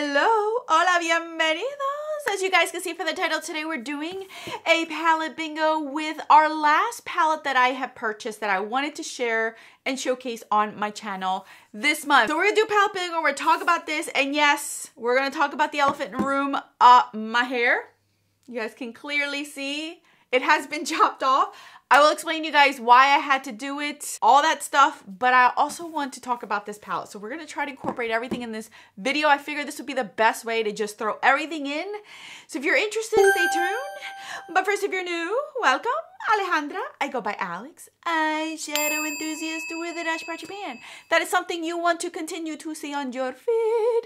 Hello, hola, bienvenidos. As you guys can see from the title, today we're doing a palette bingo with our last palette that I have purchased that I wanted to share and showcase on my channel this month. So we're gonna do palette bingo, we're gonna talk about this, and yes, we're gonna talk about the elephant in the room, my hair. You guys can clearly see it has been chopped off. I will explain to you guys why I had to do it, all that stuff, but I also want to talk about this palette. So we're gonna try to incorporate everything in this video. I figured this would be the best way to just throw everything in. So if you're interested, stay tuned. But first, if you're new, welcome. Alejandra, I go by Alex, eyeshadow enthusiast with a dash part Japan. That is something you want to continue to see on your feed.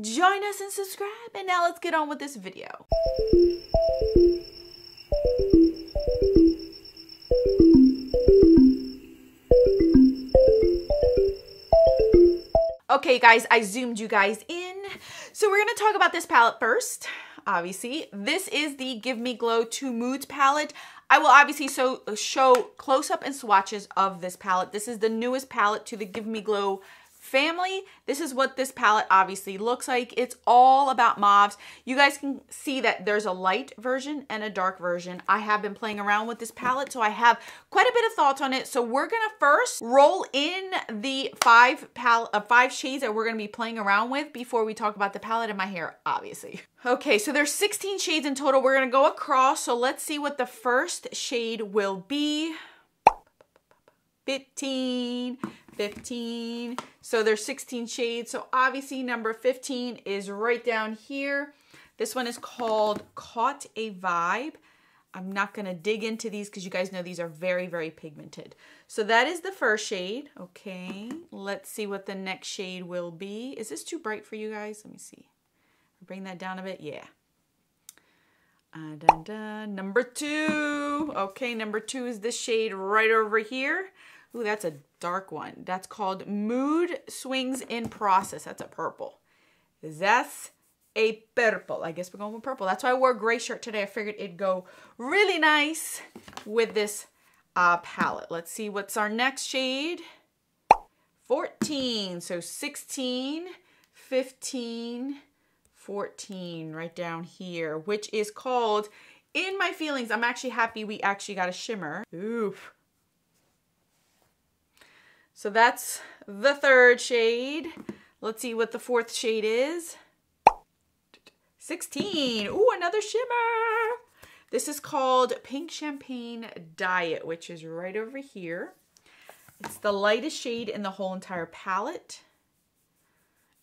Join us and subscribe. And now let's get on with this video. Okay, guys, I zoomed you guys in. So we're going to talk about this palette first. Obviously, this is the Give Me Glow 2 Moods palette. I will obviously show close-up and swatches of this palette. This is the newest palette to the Give Me Glow family. This is what this palette obviously looks like. It's all about mauves. You guys can see that there's a light version and a dark version. I have been playing around with this palette, so I have quite a bit of thoughts on it. So we're gonna first roll in the five shades that we're gonna be playing around with before we talk about the palette and my hair, obviously. Okay, so there's 16 shades in total. We're gonna go across, so let's see what the first shade will be. 15. So there's 16 shades. So obviously number 15 is right down here. This one is called Caught a Vibe. I'm not gonna dig into these because you guys know these are very, very pigmented. So that is the first shade. Okay, let's see what the next shade will be. Is this too bright for you guys? Let me see. Bring that down a bit. Yeah. Dun, dun. Number 2. Okay, number 2 is this shade right over here. Ooh, that's a dark one. That's called Mood Swings in Process. That's a purple. That's a purple. I guess we're going with purple. That's why I wore a gray shirt today. I figured it'd go really nice with this palette. Let's see what's our next shade. 14. So 16, 15, 14 right down here, which is called In My Feelings. I'm actually happy we actually got a shimmer. Oof. So that's the third shade. Let's see what the fourth shade is. 16. Ooh, another shimmer. This is called Pink Champagne Diet, which is right over here. It's the lightest shade in the whole entire palette.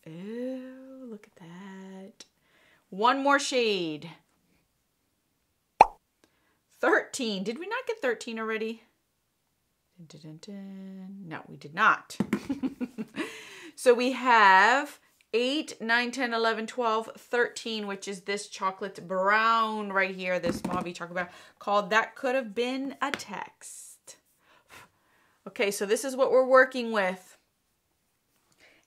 Ooh, look at that. One more shade. 13. Did we not get 13 already? Dun, dun, dun. No, we did not. So we have 8, 9, 10, 11, 12, 13, which is this chocolate brown right here, this mauve chocolate brown, called That Could Have Been a Text. Okay, so this is what we're working with.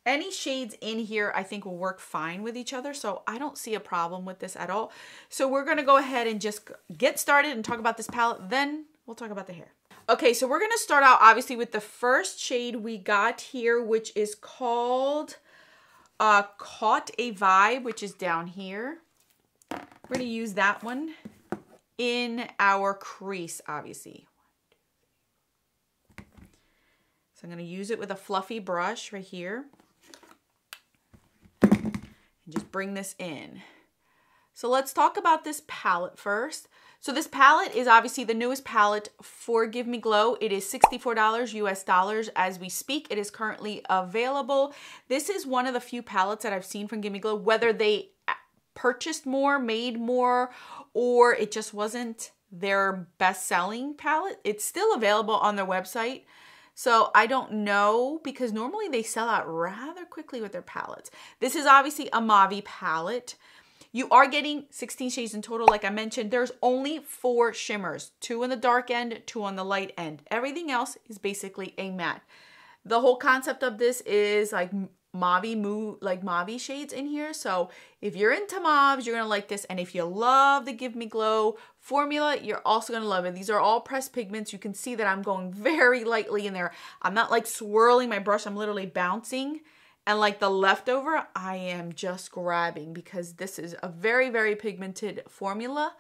Any shades in here I think will work fine with each other, so I don't see a problem with this at all. So we're going to go ahead and just get started and talk about this palette, then we'll talk about the hair. Okay, so we're going to start out obviously with the first shade we got here, which is called Caught a Vibe, which is down here. We're going to use that one in our crease, obviously. So I'm going to use it with a fluffy brush right here. And just bring this in. So let's talk about this palette first. So this palette is obviously the newest palette for Give Me Glow. It is $64 US dollars as we speak. It is currently available. This is one of the few palettes that I've seen from Give Me Glow, whether they purchased more, made more, or it just wasn't their best-selling palette. It's still available on their website. So I don't know, because normally they sell out rather quickly with their palettes. This is obviously a mauve palette. You are getting 16 shades in total. Like I mentioned, there's only 4 shimmers, 2 on the dark end, 2 on the light end. Everything else is basically a matte. The whole concept of this is like mauve shades in here. So if you're into mauves, you're gonna like this. And if you love the Give Me Glow formula, you're also gonna love it. These are all pressed pigments. You can see that I'm going very lightly in there. I'm not like swirling my brush. I'm literally bouncing And like the leftover, I am just grabbing because this is a very, very pigmented formula.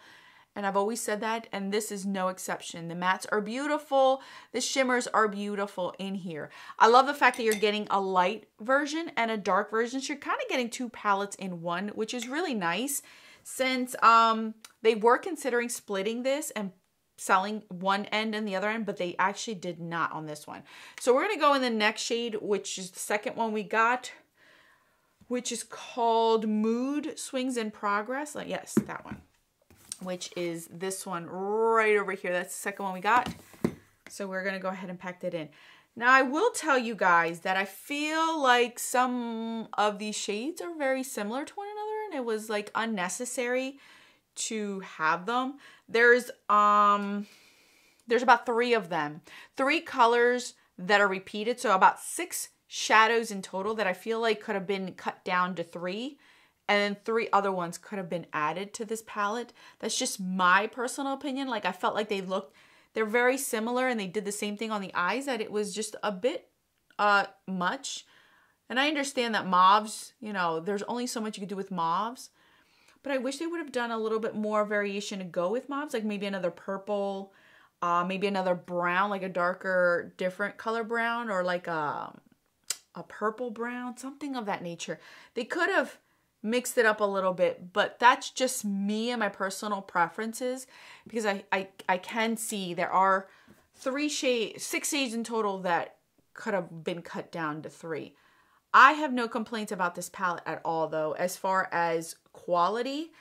And I've always said that, and this is no exception. The mattes are beautiful. The shimmers are beautiful in here. I love the fact that you're getting a light version and a dark version. So you're kind of getting two palettes in one, which is really nice since they were considering splitting this and selling one end and the other end, but they actually did not on this one. So we're going to go in the next shade, which is the second one we got, which is called Mood Swings in Progress. Like, yes, that one. Which is this one right over here. That's the second one we got. So we're going to go ahead and pack that in. Now, I will tell you guys that I feel like some of these shades are very similar to one another, and it was like unnecessary to have them. There's about 3 of them. 3 colors that are repeated. So about 6 shadows in total that I feel like could have been cut down to 3. And then 3 other ones could have been added to this palette. That's just my personal opinion. Like I felt like they're very similar and they did the same thing on the eyes, that it was just a bit much. And I understand that mauves, you know, there's only so much you can do with mauves. But I wish they would have done a little bit more variation to go with mauves. Like maybe another purple, maybe another brown, like a darker, different color brown, or like a purple brown, something of that nature. They could have mixed it up a little bit, but that's just me and my personal preferences, because I can see there are 6 shades in total that could have been cut down to 3. I have no complaints about this palette at all though. As far as quality,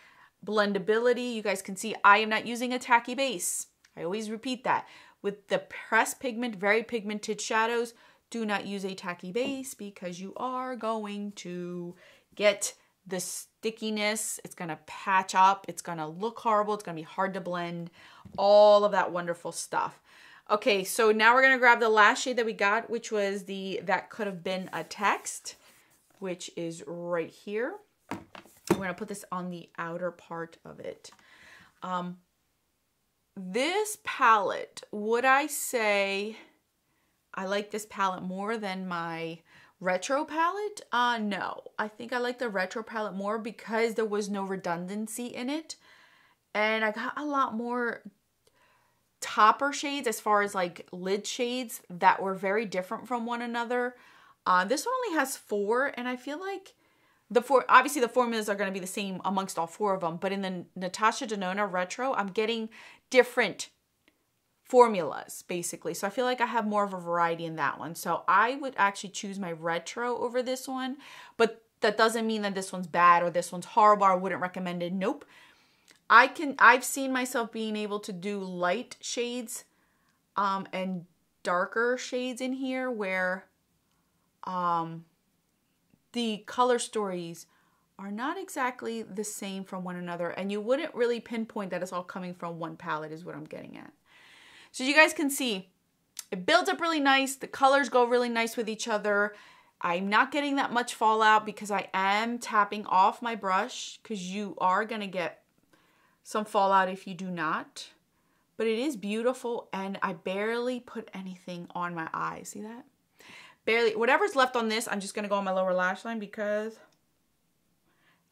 blendability, you guys can see I am not using a tacky base. I always repeat that. With the pressed pigment, very pigmented shadows, do not use a tacky base because you are going to get the stickiness. It's going to patch up. It's going to look horrible. It's going to be hard to blend. All of that wonderful stuff. Okay, so now we're going to grab the last shade that we got, which was That Could Have Been a Text, which is right here. We're going to put this on the outer part of it. This palette, would I say I like this palette more than my retro palette? No. I think I like the retro palette more because there was no redundancy in it. And I got a lot more topper shades as far as like lid shades that were very different from one another. This one only has 4, and I feel like obviously the formulas are going to be the same amongst all 4 of them, but in the Natasha Denona Retro, I'm getting different formulas basically. So I feel like I have more of a variety in that one. So I would actually choose my retro over this one, but that doesn't mean that this one's bad or this one's horrible. I wouldn't recommend it. Nope. I've seen myself being able to do light shades and darker shades in here where the color stories are not exactly the same from one another, and you wouldn't really pinpoint that it's all coming from one palette is what I'm getting at. So you guys can see it builds up really nice. The colors go really nice with each other. I'm not getting that much fallout because I am tapping off my brush, because you are going to get some fallout if you do not. But it is beautiful, and I barely put anything on my eyes. See that? Barely. Whatever's left on this, I'm just going to go on my lower lash line because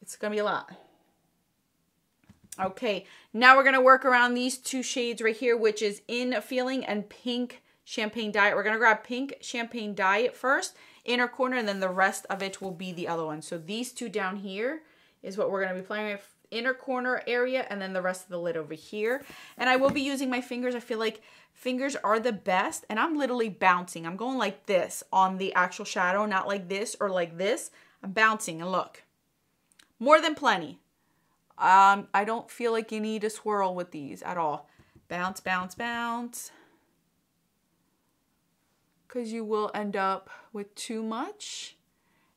it's going to be a lot. Okay, now we're going to work around these 2 shades right here, which is In Feeling and Pink Champagne Diet. We're going to grab Pink Champagne Diet first, inner corner, and then the rest of it will be the other one. So these 2 down here is what we're going to be playing with, inner corner area, and then the rest of the lid over here. And I will be using my fingers. I feel like fingers are the best, and I'm literally bouncing. I'm going like this on the actual shadow, not like this or like this. I'm bouncing, and look, more than plenty. I don't feel like you need to swirl with these at all. Bounce, bounce, bounce. Because you will end up with too much,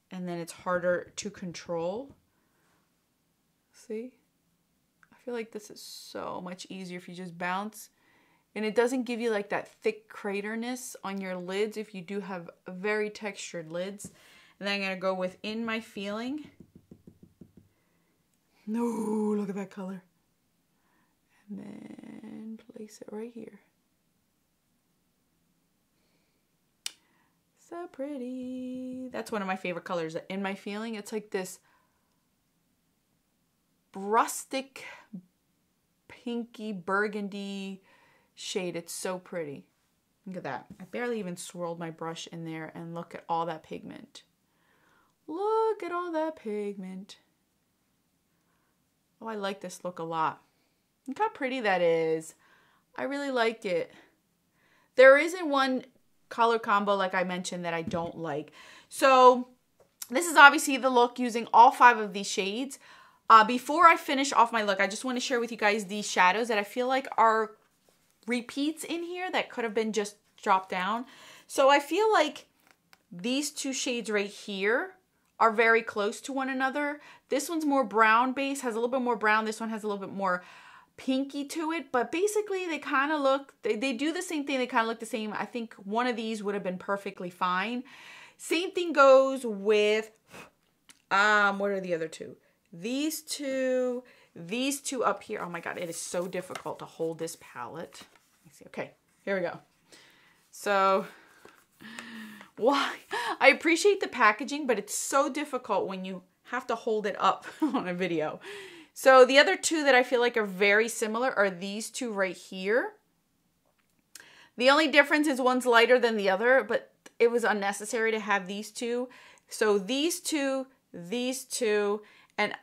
and then it's harder to control. See? I feel like this is so much easier if you just bounce. And it doesn't give you like that thick craterness on your lids if you do have very textured lids. And then I'm going to go with In My Feeling. No, look at that color. And then place it right here. So pretty. That's one of my favorite colors. In My Feeling, it's like this rustic, pinky, burgundy shade. It's so pretty. Look at that. I barely even swirled my brush in there, and look at all that pigment. Look at all that pigment. Oh, I like this look a lot. Look how pretty that is. I really like it. There isn't one color combo, like I mentioned, that I don't like. So this is obviously the look using all 5 of these shades. Before I finish off my look, I just want to share with you guys these shadows that I feel like are repeats in here that could have been just dropped down. So I feel like these 2 shades right here are very close to one another. This one's more brown base, has a little bit more brown. This one has a little bit more pinky to it, but basically they kind of look, they do the same thing. They kind of look the same. I think one of these would have been perfectly fine. Same thing goes with, what are the other 2? These two up here. Oh my God, it is so difficult to hold this palette. Let me see. Okay, here we go. So, why? I appreciate the packaging, but it's so difficult when you have to hold it up on a video. So the other 2 that I feel like are very similar are these 2 right here. The only difference is one's lighter than the other, but it was unnecessary to have these 2. So these 2, and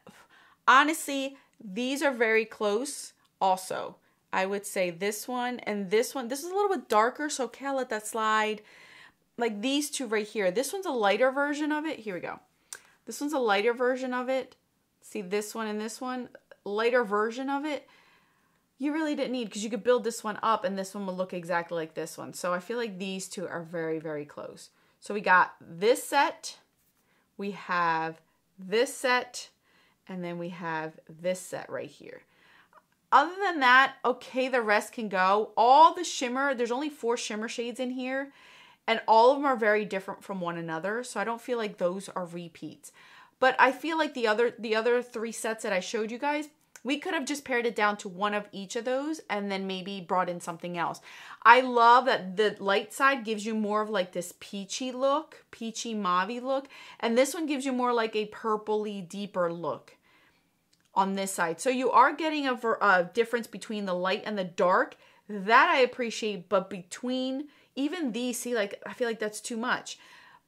honestly, these are very close also. I would say this one and this one. This is a little bit darker, so okay, I'll let that slide. Like these 2 right here. This one's a lighter version of it. Here we go. This one's a lighter version of it. See this one and this one, lighter version of it. You really didn't need, because you could build this one up and this one will look exactly like this one. So I feel like these 2 are very, very close. So we got this set, we have this set, and then we have this set right here. Other than that, okay, the rest can go. All the shimmer, there's only 4 shimmer shades in here, and all of them are very different from one another. So I don't feel like those are repeats. But I feel like the other 3 sets that I showed you guys, we could have just pared it down to one of each of those and then maybe brought in something else. I love that the light side gives you more of like this peachy look, peachy mauve look. And this one gives you more like a purpley, deeper look on this side. So you are getting a difference between the light and the dark. That I appreciate, but between even these, see, like I feel like that's too much.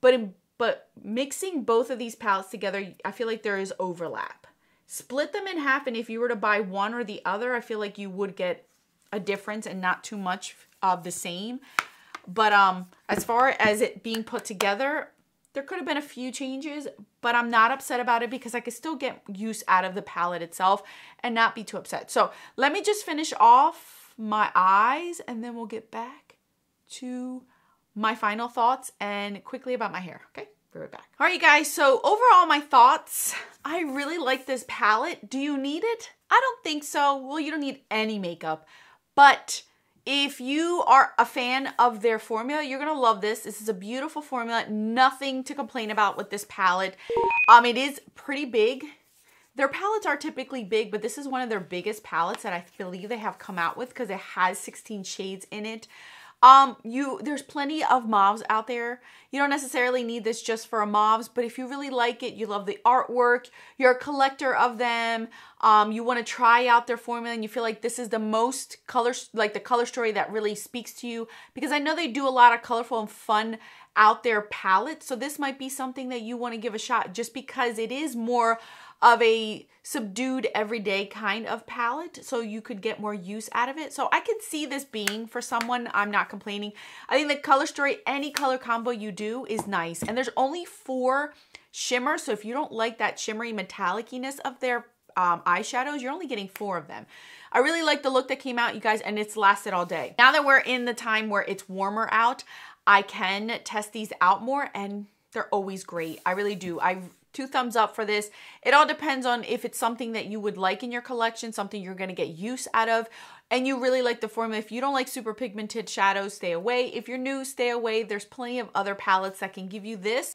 But mixing both of these palettes together, I feel like there is overlap. Split them in half, and if you were to buy one or the other, I feel like you would get a difference and not too much of the same. But as far as it being put together, there could have been a few changes, but I'm not upset about it because I could still get use out of the palette itself and not be too upset. So let me just finish off my eyes, and then we'll get back to my final thoughts and quickly about my hair. Okay, be right back. All right, you guys, so overall my thoughts, I really like this palette. Do you need it? I don't think so. Well, you don't need any makeup, but if you are a fan of their formula, you're gonna love this. This is a beautiful formula. Nothing to complain about with this palette. It is pretty big. Their palettes are typically big, but this is one of their biggest palettes that I believe they have come out with because it has 16 shades in it. There's plenty of mauves out there. You don't necessarily need this just for a mauves, but if you really like it, you love the artwork, you're a collector of them, you want to try out their formula and you feel like this is the most like the color story that really speaks to you, because I know they do a lot of colorful and fun out there palettes. So this might be something that you want to give a shot just because it is more of a subdued everyday kind of palette, so you could get more use out of it. So I could see this being for someone. I'm not complaining. I think the color story, any color combo you do is nice, and there's only 4 shimmers, so if you don't like that shimmery metallic-iness of their eyeshadows, you're only getting 4 of them. I really like the look that came out, you guys, and it's lasted all day. Now that we're in the time where it's warmer out, I can test these out more, and they're always great. I really do. 2 thumbs up for this. It all depends on if it's something that you would like in your collection, something you're going to get use out of, and you really like the formula. If you don't like super pigmented shadows, stay away. If you're new, stay away. There's plenty of other palettes that can give you this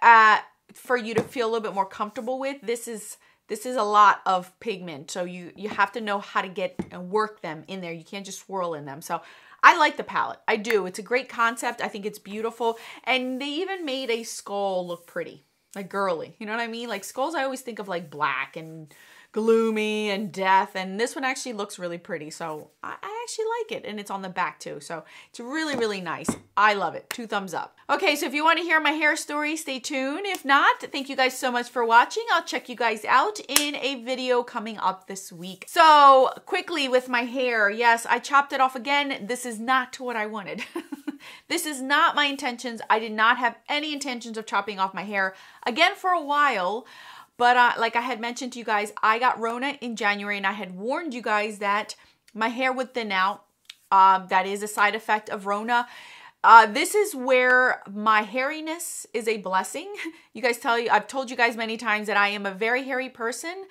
for you to feel a little bit more comfortable with. This is a lot of pigment, so you have to know how to get and work them in there. You can't just swirl in them. So I like the palette. I do. It's a great concept. I think it's beautiful. And they even made a skull look pretty, like girly. You know what I mean? Like skulls, I always think of like black and gloomy and death, and this one actually looks really pretty, so I actually like it, and it's on the back too, so it's really, really nice. I love it. 2 thumbs up. Okay, so if you want to hear my hair story, stay tuned. If not, thank you guys so much for watching. I'll check you guys out in a video coming up this week. So quickly with my hair, yes, I chopped it off again. This is not what I wanted. This is not my intentions. I did not have any intentions of chopping off my hair again for a while. But like I had mentioned to you guys, I got Rona in January, and I had warned you guys that my hair would thin out. That is a side effect of Rona. This is where my hairiness is a blessing. I've told you guys many times that I am a very hairy person,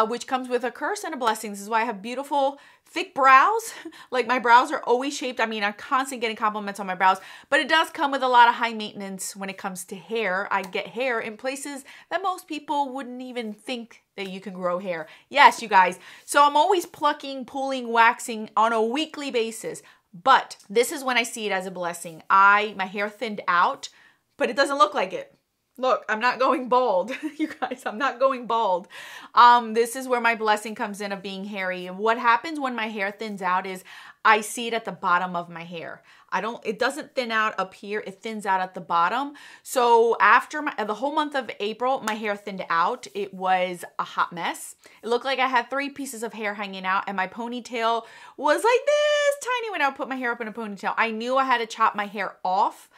which comes with a curse and a blessing. This is why I have beautiful, thick brows. Like my brows are always shaped. I mean, I'm constantly getting compliments on my brows, but it does come with a lot of high maintenance when it comes to hair. I get hair in places that most people wouldn't even think that you can grow hair. Yes, you guys. So I'm always plucking, pulling, waxing on a weekly basis. But this is when I see it as a blessing. My hair thinned out, but it doesn't look like it. Look, I'm not going bald. You guys, I'm not going bald. This is where my blessing comes in of being hairy. And what happens when my hair thins out is I see it at the bottom of my hair. It doesn't thin out up here. It thins out at the bottom. So after the whole month of April, my hair thinned out. It was a hot mess. It looked like I had 3 pieces of hair hanging out, and my ponytail was like this tiny when I would put my hair up in a ponytail. I knew I had to chop my hair off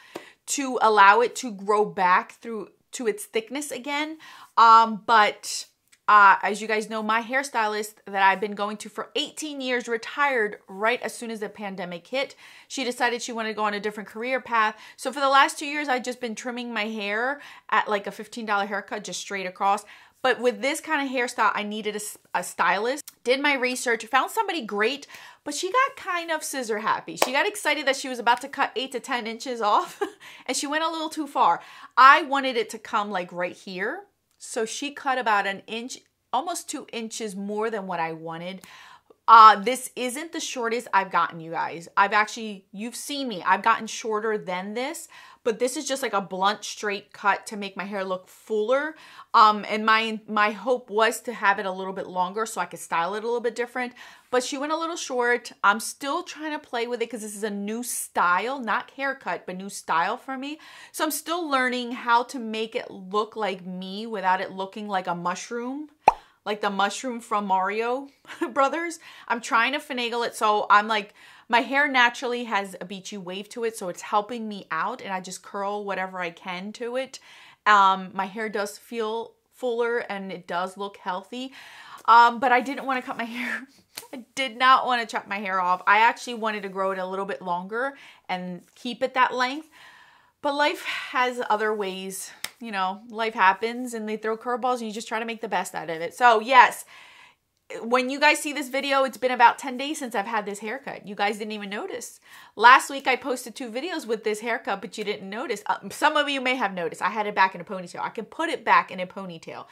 to allow it to grow back to its thickness again. As you guys know, my hairstylist that I've been going to for 18 years retired right as soon as the pandemic hit. She decided she wanted to go on a different career path. So for the last 2 years, I've just been trimming my hair at like a $15 haircut, just straight across. But with this kind of hairstyle, I needed a stylist. Did my research, found somebody great, but she got kind of scissor happy. She got excited that she was about to cut 8 to 10 inches off, and she went a little too far. I wanted it to come like right here. So she cut about 1 inch, almost 2 inches more than what I wanted. This isn't the shortest I've gotten, you guys. You've seen me. I've gotten shorter than this, but this is just like a blunt, straight cut to make my hair look fuller. And my hope was to have it a little bit longer so I could style it a little bit different. But she went a little short. I'm still trying to play with it because this is a new style, not haircut, but new style for me. So I'm still learning how to make it look like me without it looking like a mushroom. Like the mushroom from Mario Brothers. I'm trying to finagle it. So I'm like, my hair naturally has a beachy wave to it. So it's helping me out, and I just curl whatever I can to it. My hair does feel fuller and it does look healthy. But I didn't want to cut my hair. I did not want to chop my hair off. I actually wanted to grow it a little bit longer and keep it that length. But life has other ways. You know, life happens and they throw curveballs and you just try to make the best out of it. So yes, when you guys see this video, it's been about 10 days since I've had this haircut. You guys didn't even notice. Last week I posted 2 videos with this haircut, but you didn't notice. Some of you may have noticed. I had it back in a ponytail. I can put it back in a ponytail.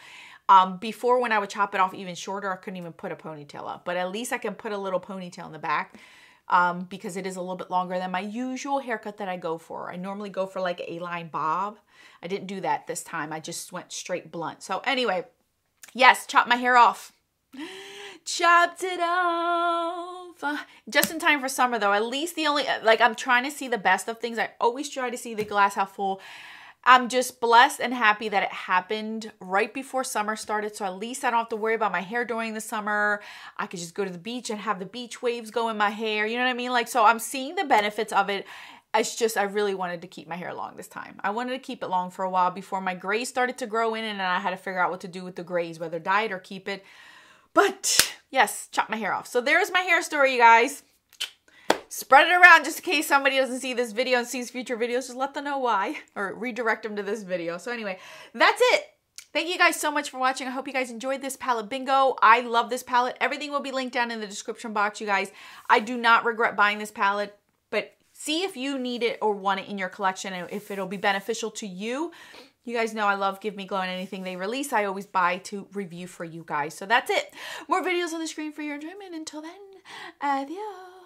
Before, when I would chop it off even shorter, I couldn't even put a ponytail up. But at least I can put a little ponytail in the back. Because it is a little bit longer than my usual haircut that I go for. I normally go for like an A-line bob. I didn't do that this time. I just went straight blunt. So anyway, yes, chopped my hair off. Chopped it off. Just in time for summer though. At least I'm trying to see the best of things. I always try to see the glass half full. I'm just blessed and happy that it happened right before summer started. So at least I don't have to worry about my hair during the summer. I could just go to the beach and have the beach waves go in my hair. You know what I mean? Like, so I'm seeing the benefits of it. It's just, I really wanted to keep my hair long this time. I wanted to keep it long for a while before my grays started to grow in, and then I had to figure out what to do with the grays, whether dye it or keep it. But yes, chop my hair off. So there's my hair story, you guys. Spread it around just in case somebody doesn't see this video and sees future videos. Just let them know why, or redirect them to this video. So anyway, that's it. Thank you guys so much for watching. I hope you guys enjoyed this palette bingo. I love this palette. Everything will be linked down in the description box, you guys. I do not regret buying this palette, but see if you need it or want it in your collection and if it'll be beneficial to you. You guys know I love Give Me Glow, and anything they release, I always buy to review for you guys. So that's it. More videos on the screen for your enjoyment. Until then, adios.